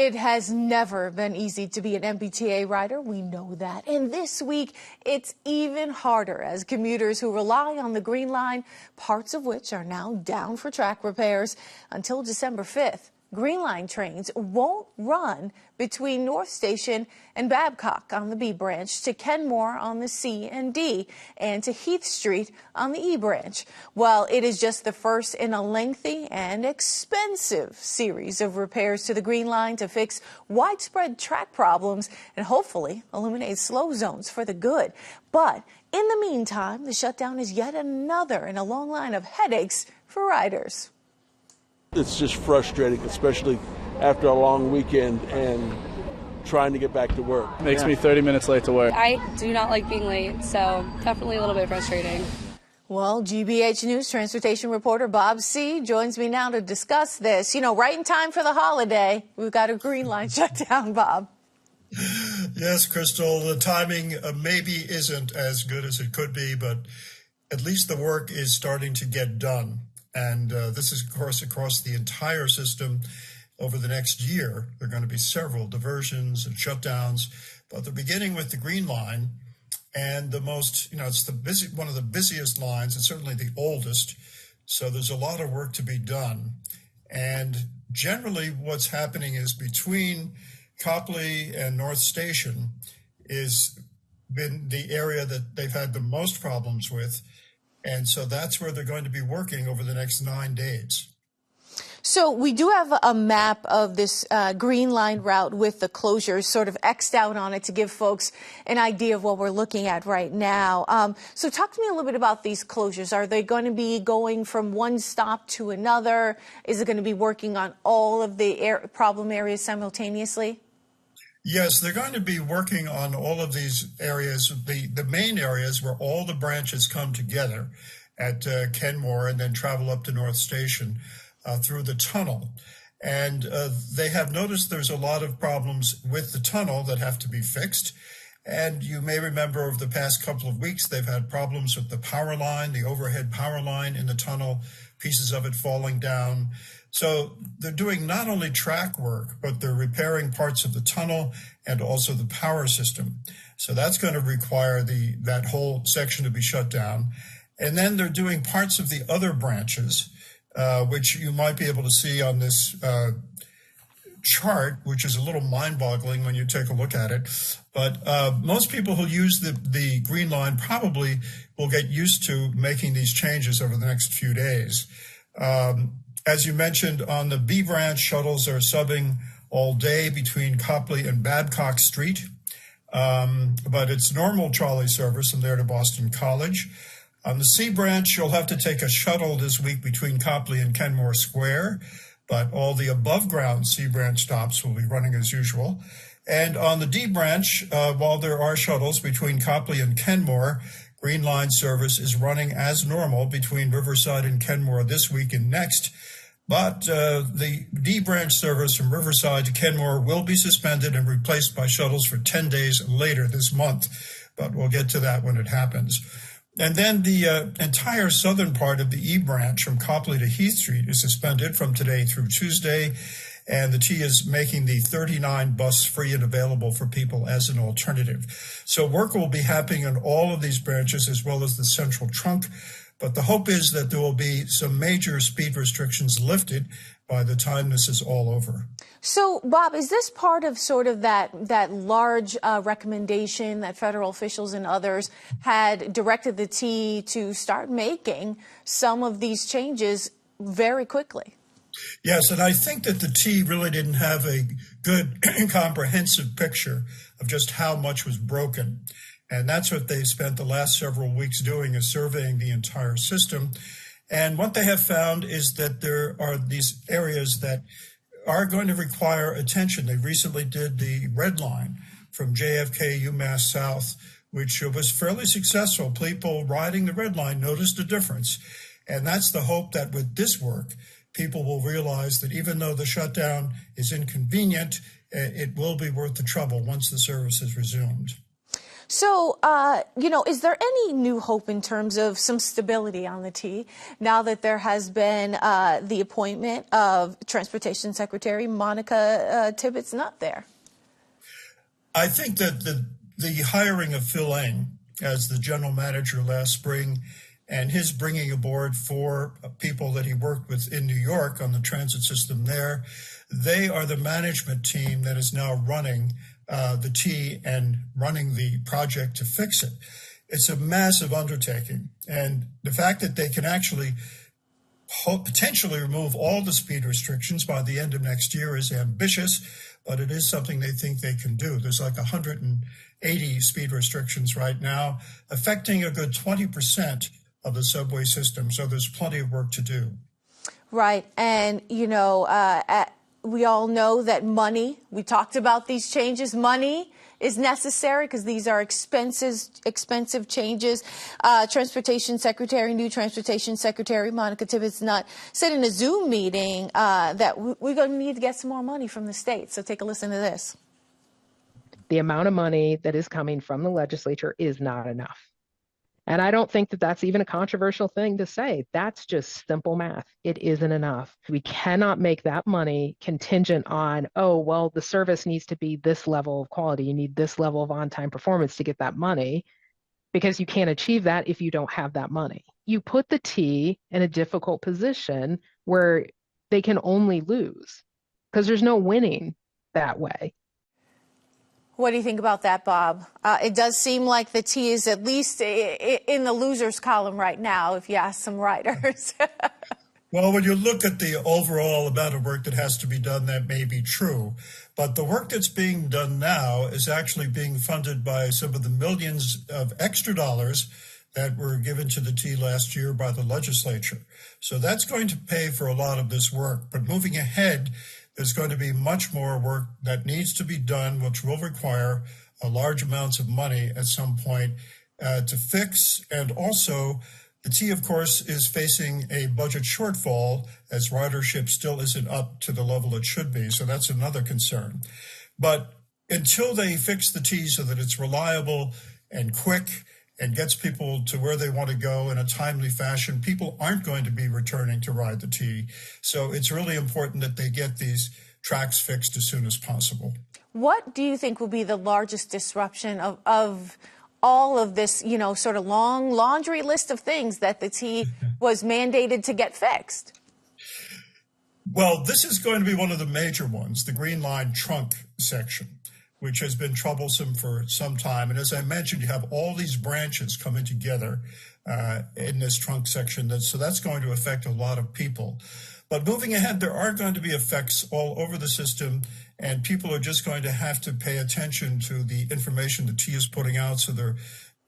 it has never been easy to be an MBTA rider. We know that. And this week, it's even harder as commuters who rely on the Green Line, parts of which are now down for track repairs until December 5th. Green Line trains won't run between North Station and Babcock on the B branch, to Kenmore on the C and D, and to Heath Street on the E branch. Well, it is just the first in a lengthy and expensive series of repairs to the Green Line to fix widespread track problems and hopefully eliminate slow zones for the good. But in the meantime, the shutdown is yet another in a long line of headaches for riders. It's just frustrating, especially after a long weekend and trying to get back to work. Makes me 30 minutes late to work. I do not like being late, so definitely a little bit frustrating. Well, GBH News transportation reporter Bob C. joins me now to discuss this. You know, right in time for the holiday, we've got a Green Line shutdown, Bob. Yes, Crystal, the timing maybe isn't as good as it could be, but at least the work is starting to get done. And this is, of course, across the entire system. Over the next year, there are going to be several diversions and shutdowns, but they're beginning with the Green Line. And the most, it's one of the busiest lines, and certainly the oldest. So there's a lot of work to be done. And generally what's happening is between Copley and North Station is been the area that they've had the most problems with. And so that's where they're going to be working over the next 9 days. So we do have a map of this Green Line route with the closures sort of X'd out on it to give folks an idea of what we're looking at right now. So talk to me a little bit about these closures. Are they going to be going from one stop to another? Is it going to be working on all of the problem areas simultaneously? Yes, they're going to be working on all of these areas, the main areas where all the branches come together at Kenmore and then travel up to North Station through the tunnel. And they have noticed there's a lot of problems with the tunnel that have to be fixed. And you may remember over the past couple of weeks, they've had problems with the power line, the overhead power line in the tunnel, pieces of it falling down. So they're doing not only track work, but they're repairing parts of the tunnel and also the power system. So that's going to require that whole section to be shut down. And then they're doing parts of the other branches, which you might be able to see on this chart, which is a little mind-boggling when you take a look at it. But most people who use the Green Line probably will get used to making these changes over the next few days. As you mentioned, on the B branch, shuttles are subbing all day between Copley and Babcock Street, but it's normal trolley service from there to Boston College. On the C branch, you'll have to take a shuttle this week between Copley and Kenmore Square, but all the above-ground C branch stops will be running as usual. And on the D branch, while there are shuttles between Copley and Kenmore, Green Line service is running as normal between Riverside and Kenmore this week and next. But the D branch service from Riverside to Kenmore will be suspended and replaced by shuttles for 10 days later this month. But we'll get to that when it happens. And then the entire southern part of the E branch from Copley to Heath Street is suspended from today through Tuesday. And the T is making the 39 bus free and available for people as an alternative. So work will be happening on all of these branches as well as the central trunk. But the hope is that there will be some major speed restrictions lifted by the time this is all over. So, Bob, is this part of sort of that large recommendation that federal officials and others had directed the T to start making some of these changes very quickly? Yes, and I think that the T really didn't have a good comprehensive picture of just how much was broken. And that's what they spent the last several weeks doing, is surveying the entire system. And what they have found is that there are these areas that are going to require attention. They recently did the Red Line from JFK UMass South, which was fairly successful. People riding the Red Line noticed a difference. And that's the hope that with this work, people will realize that even though the shutdown is inconvenient, it will be worth the trouble once the service is resumed. So, is there any new hope in terms of some stability on the T now that there has been the appointment of Transportation Secretary Monica Tibbetts not there? I think that the hiring of Phil Eng as the general manager last spring and his bringing aboard 4 people that he worked with in New York on the transit system there, they are the management team that is now running the T and running the project to fix it. It's a massive undertaking. And the fact that they can actually potentially remove all the speed restrictions by the end of next year is ambitious, but it is something they think they can do. There's like 180 speed restrictions right now, affecting a good 20% of the subway system. So there's plenty of work to do. Right. And, we all know that we talked about these changes, money is necessary because these are expensive changes. New Transportation Secretary Monica Tibbetts said in a Zoom meeting that we're going to need to get some more money from the state. So take a listen to this. The amount of money that is coming from the legislature is not enough. And I don't think that that's even a controversial thing to say. That's just simple math. It isn't enough. We cannot make that money contingent on, the service needs to be this level of quality. You need this level of on-time performance to get that money, because you can't achieve that if you don't have that money. You put the T in a difficult position where they can only lose because there's no winning that way. What do you think about that, Bob? It does seem like the T is at least in the losers column right now, if you ask some riders. Well, when you look at the overall amount of work that has to be done, that may be true. But the work that's being done now is actually being funded by some of the millions of extra dollars that were given to the T last year by the legislature. So that's going to pay for a lot of this work. But moving ahead, there's going to be much more work that needs to be done, which will require large amounts of money at some point to fix. And also, the T, of course, is facing a budget shortfall as ridership still isn't up to the level it should be. So that's another concern. But until they fix the T so that it's reliable and quick and gets people to where they want to go in a timely fashion, people aren't going to be returning to ride the T. So it's really important that they get these tracks fixed as soon as possible. What do you think will be the largest disruption of all of this, sort of long laundry list of things that the T was mandated to get fixed? Well, this is going to be one of the major ones, the Green Line trunk section, which has been troublesome for some time. And as I mentioned, you have all these branches coming together in this trunk section. So that's going to affect a lot of people. But moving ahead, there are going to be effects all over the system, and people are just going to have to pay attention to the information the T is putting out so they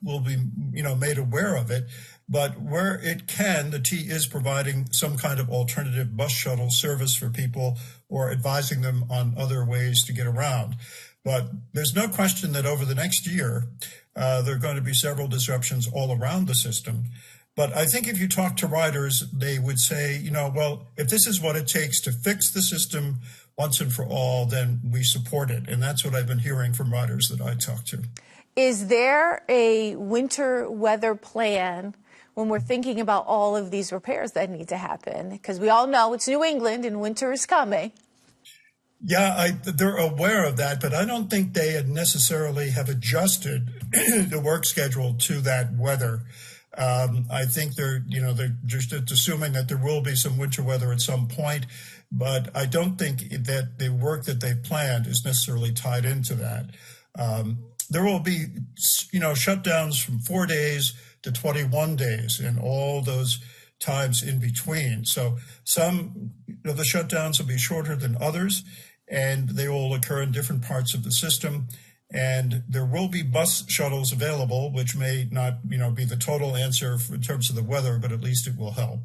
will be, made aware of it. But where it can, the T is providing some kind of alternative bus shuttle service for people or advising them on other ways to get around. But there's no question that over the next year, there are going to be several disruptions all around the system. But I think if you talk to riders, they would say, if this is what it takes to fix the system once and for all, then we support it. And that's what I've been hearing from riders that I talk to. Is there a winter weather plan when we're thinking about all of these repairs that need to happen? Because we all know it's New England and winter is coming. Yeah, they're aware of that, but I don't think they necessarily have adjusted the work schedule to that weather. I think they're just assuming that there will be some winter weather at some point, but I don't think that the work that they planned is necessarily tied into that. There will be, shutdowns from 4 days to 21 days and all those times in between. So some of the shutdowns will be shorter than others, and they will occur in different parts of the system. And there will be bus shuttles available, which may not, be the total answer in terms of the weather, but at least it will help.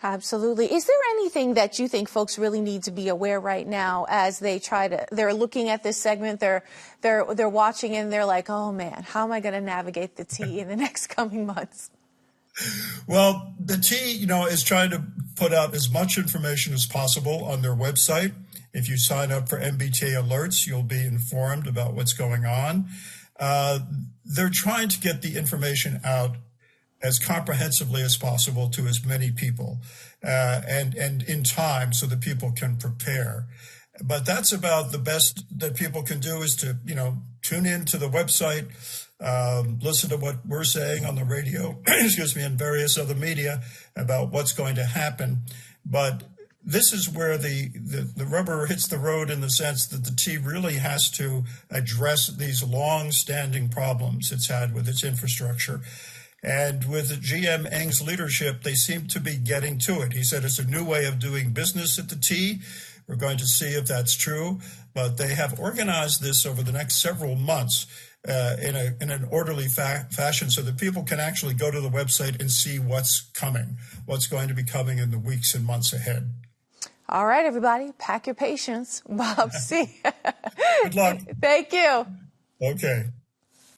Absolutely. Is there anything that you think folks really need to be aware right now as they're looking at this segment, they're watching and they're like, oh man, how am I going to navigate the T in the next coming months? Well, the T, is trying to put out as much information as possible on their website. If you sign up for MBTA alerts, you'll be informed about what's going on. they're trying to get the information out as comprehensively as possible to as many people, and in time so that people can prepare. But that's about the best that people can do, is to, tune in to the website, listen to what we're saying on the radio, excuse me, and various other media about what's going to happen. But this is where the rubber hits the road, in the sense that the T really has to address these long-standing problems it's had with its infrastructure. And with GM Eng's leadership, they seem to be getting to it. He said it's a new way of doing business at the T. We're going to see if that's true. But they have organized this over the next several months in an orderly fashion, so that people can actually go to the website and see what's coming, what's going to be coming in the weeks and months ahead. All right, everybody, pack your patience. Bob C. Good luck. Thank you. Okay.